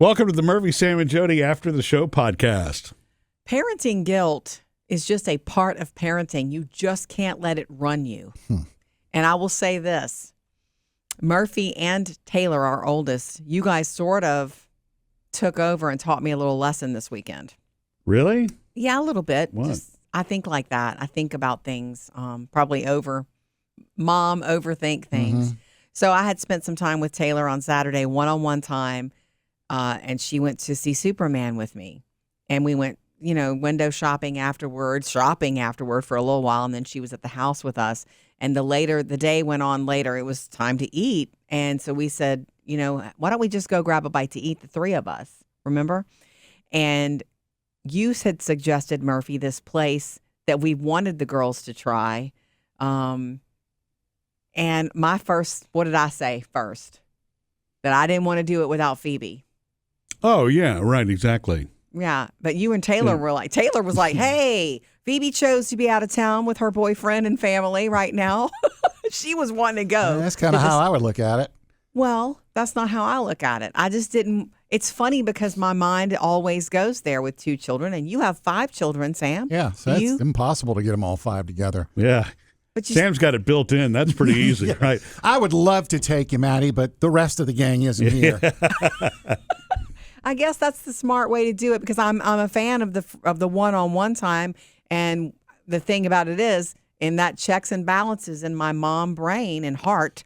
Welcome to the Murphy, Sam, and Jodi After the Show podcast. Parenting guilt is just a part of parenting. You just can't let it run you. And I will say this, Murphy and Taylor, our oldest, you guys sort of took over and taught me a little lesson this weekend. Really? Yeah, a little bit. What? I think like that. I think about things, probably overthink things. Mm-hmm. So I had spent some time with Taylor on Saturday, one-on-one time, and she went to see Superman with me. And we went, window shopping afterward for a little while, and then she was at the house with us. And the day went on later, it was time to eat. And so we said, why don't we just go grab a bite to eat, the three of us, remember? And you had suggested, Murphy, this place that we wanted the girls to try. And my first, what did I say first? That I didn't want to do it without Phoebe. Oh, yeah, right, exactly. Yeah, but you and Taylor were like, Taylor was like, hey, Phoebe chose to be out of town with her boyfriend and family right now. She was wanting to go. That's kind of how I would look at it. Well, that's not how I look at it. I just didn't. It's funny because my mind always goes there with two children, and you have 5 children, Sam. Yeah, so it's impossible to get them all 5 together. Yeah. But Sam's got it built in. That's pretty easy, Yeah. right? I would love to take you, Maddie, but the rest of the gang isn't here. I guess that's the smart way to do it because I'm a fan of the one-on-one time, and the thing about it is, in that checks and balances in my mom brain and heart,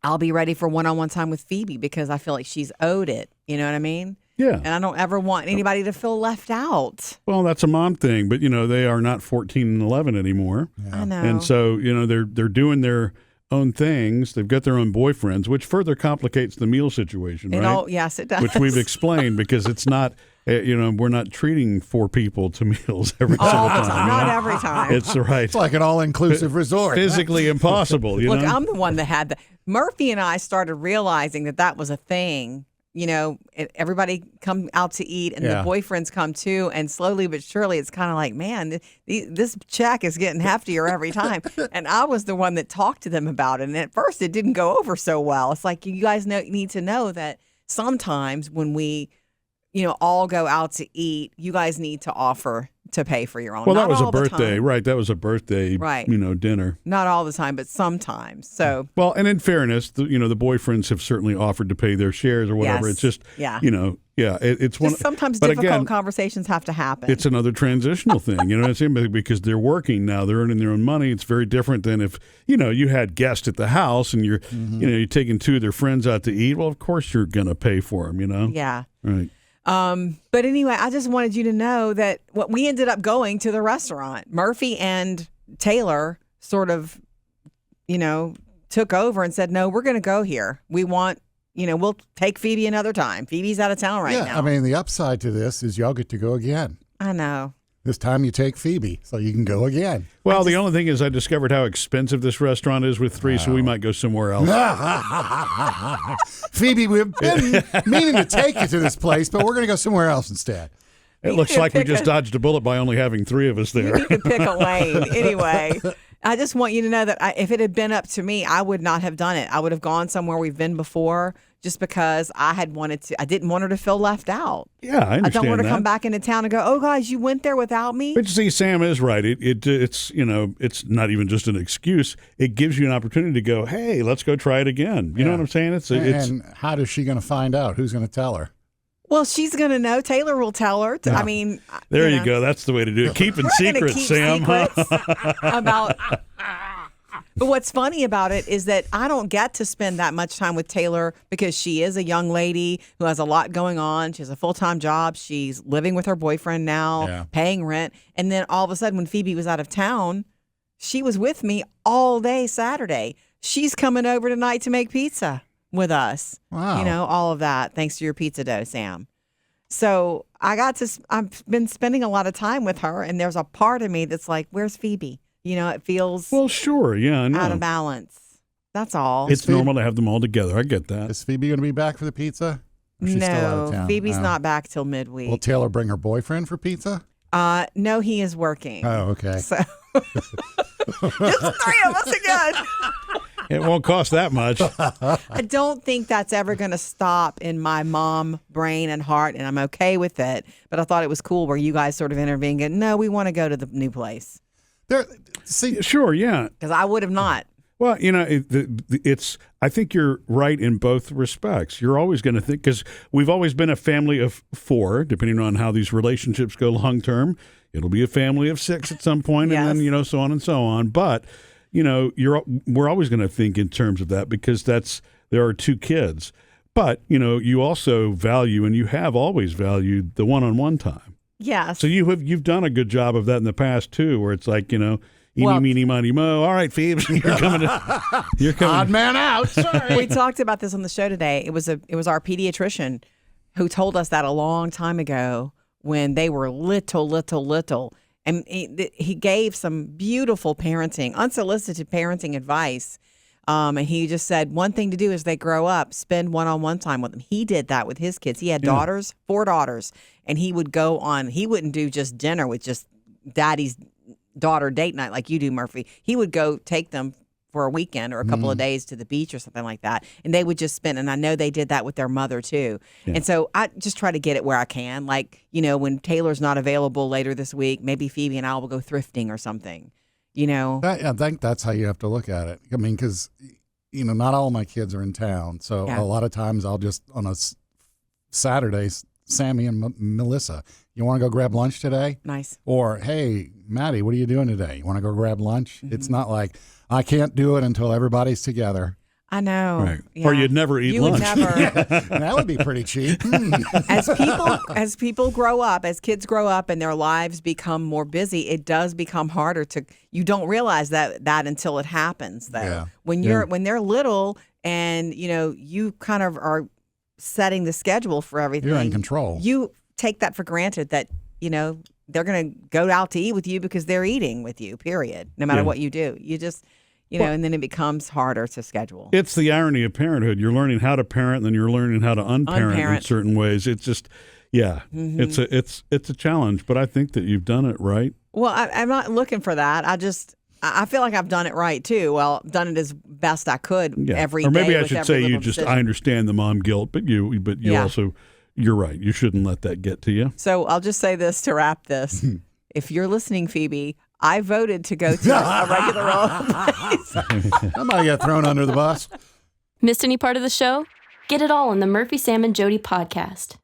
I'll be ready for one-on-one time with Phoebe because I feel like she's owed it. You know what I mean? Yeah. And I don't ever want anybody to feel left out. Well, that's a mom thing, but, they are not 14 and 11 anymore. I know. And so, they're doing their own things. They've got their own boyfriends, which further complicates the meal situation, right? Yes, it does. Which we've explained because it's not, we're not treating 4 people to meals every single all the time. time. Not every time. It's right. It's like an all-inclusive resort. Physically impossible, Look, I'm the one that had the Murphy and I started realizing that was a thing. Everybody come out to eat and the boyfriends come too. And slowly but surely, it's kind of like, man, this check is getting heftier every time. And I was the one that talked to them about it. And at first, it didn't go over so well. It's like, you guys need to know that sometimes when we, all go out to eat, you guys need to offer to pay for your own. Well, that Not was a all the birthday, time. right? That was a birthday, Right. Dinner. Not all the time, but sometimes. So, well, and in fairness, the boyfriends have certainly offered to pay their shares or whatever. Yes. It's just, Yeah. it's one. sometimes but difficult again, conversations have to happen. It's another transitional thing, you know what I'm saying? Because they're working now, they're earning their own money. It's very different than if, you had guests at the house and you're, you're taking 2 of their friends out to eat. Well, of course you're going to pay for them, Yeah. Right. But anyway, I just wanted you to know that we ended up going to the restaurant. Murphy and Taylor sort of, took over and said, no, we're going to go here. We want, we'll take Phoebe another time. Phoebe's out of town right now. I mean, the upside to this is y'all get to go again. I know. This time you take Phoebe, so you can go again. Well, the only thing is I discovered how expensive this restaurant is with 3, so we might go somewhere else. Phoebe, we've been meaning to take you to this place, but we're going to go somewhere else instead. It looks like we just dodged a bullet by only having 3 of us there. You could pick a lane. Anyway, I just want you to know that if it had been up to me, I would not have done it. I would have gone somewhere we've been before just because I didn't want her to feel left out. Yeah, I understand. I don't want her to that. come back into town and go, oh, guys, you went there without me. But you see, Sam is right. It's it's not even just an excuse. It gives you an opportunity to go, hey, let's go try it again. You know what I'm saying? And how is she going to find out? Who's going to tell her? Well, she's going to know. Taylor will tell her. Yeah. I mean, there you go. That's the way to do it. Keeping secrets, keep Sam. Secrets about. But what's funny about it is that I don't get to spend that much time with Taylor because she is a young lady who has a lot going on. She has a full-time job. She's living with her boyfriend now, paying rent. And then all of a sudden when Phoebe was out of town, she was with me all day Saturday. She's coming over tonight to make pizza with us. Wow. All of that thanks to your pizza dough, Sam. So I've been spending a lot of time with her, and there's a part of me that's like, where's Phoebe? It feels Well, sure. Yeah, I know. out of balance. That's all. It's normal to have them all together. I get that. Is Phoebe going to be back for the pizza? Or is she still out of town? Phoebe's not back till midweek. Will Taylor bring her boyfriend for pizza? No, he is working. Oh, okay. So just the 3 of us again. It won't cost that much. I don't think that's ever going to stop in my mom brain and heart, and I'm okay with it. But I thought it was cool where you guys sort of intervened and, no, we want to go to the new place. Sure, yeah. Because I would have not. Well, it's. I think you're right in both respects. You're always going to think, because we've always been a family of 4, depending on how these relationships go long term. It'll be a family of 6 at some point, Yes. and then so on and so on. But we're always going to think in terms of that, because there are 2 kids. But you also value, and you have always valued, the one-on-one time. Yes. So you've done a good job of that in the past too, where it's like eeny, meeny, miny, mo. All right, Phoebes, you're coming. Odd man out. Sorry. We talked about this on the show today. It was our pediatrician who told us that a long time ago when they were little. And he gave some beautiful parenting, unsolicited parenting advice. And he just said one thing to do as they grow up, spend one-on-one time with them. He did that with his kids. He had daughters, 4 daughters, and he would go on. He wouldn't do just dinner with just daddy's daughter date night like you do, Murphy. He would go take them for a weekend or a couple of days to the beach or something like that. And they would just spend, and I know they did that with their mother too. Yeah. And so I just try to get it where I can. Like, when Taylor's not available later this week, maybe Phoebe and I will go thrifting or something, I think that's how you have to look at it. I mean, because, not all my kids are in town. So a lot of times I'll just, on a Saturday, Sammy and Melissa, you want to go grab lunch today? Nice. Or, hey, Maddie, what are you doing today? You want to go grab lunch? It's not like, I can't do it until everybody's together. I know. Right. Yeah. Or you'd never eat lunch. Would never. That would be pretty cheap. As people grow up, as kids grow up and their lives become more busy, it does become harder to. You don't realize that until it happens, though. Yeah. When they're little and you kind of are setting the schedule for everything. You're in control. You take that for granted that they're going to go out to eat with you because they're eating with you. Period. No matter what you do, you just. And then it becomes harder to schedule. It's the irony of parenthood. You're learning how to parent, and then you're learning how to unparent in certain ways. It's just, it's a challenge. But I think that you've done it right. Well, I'm not looking for that. I feel like I've done it right too. Well, done it as best I could every day. Or maybe I with should every say decision. I understand the mom guilt, but you also, you're right. You shouldn't let that get to you. So I'll just say this to wrap this. If you're listening, Phoebe, I voted to go to a regular old place. Somebody got thrown under the bus. Missed any part of the show? Get it all on the Murphy, Sam, and Jodi podcast.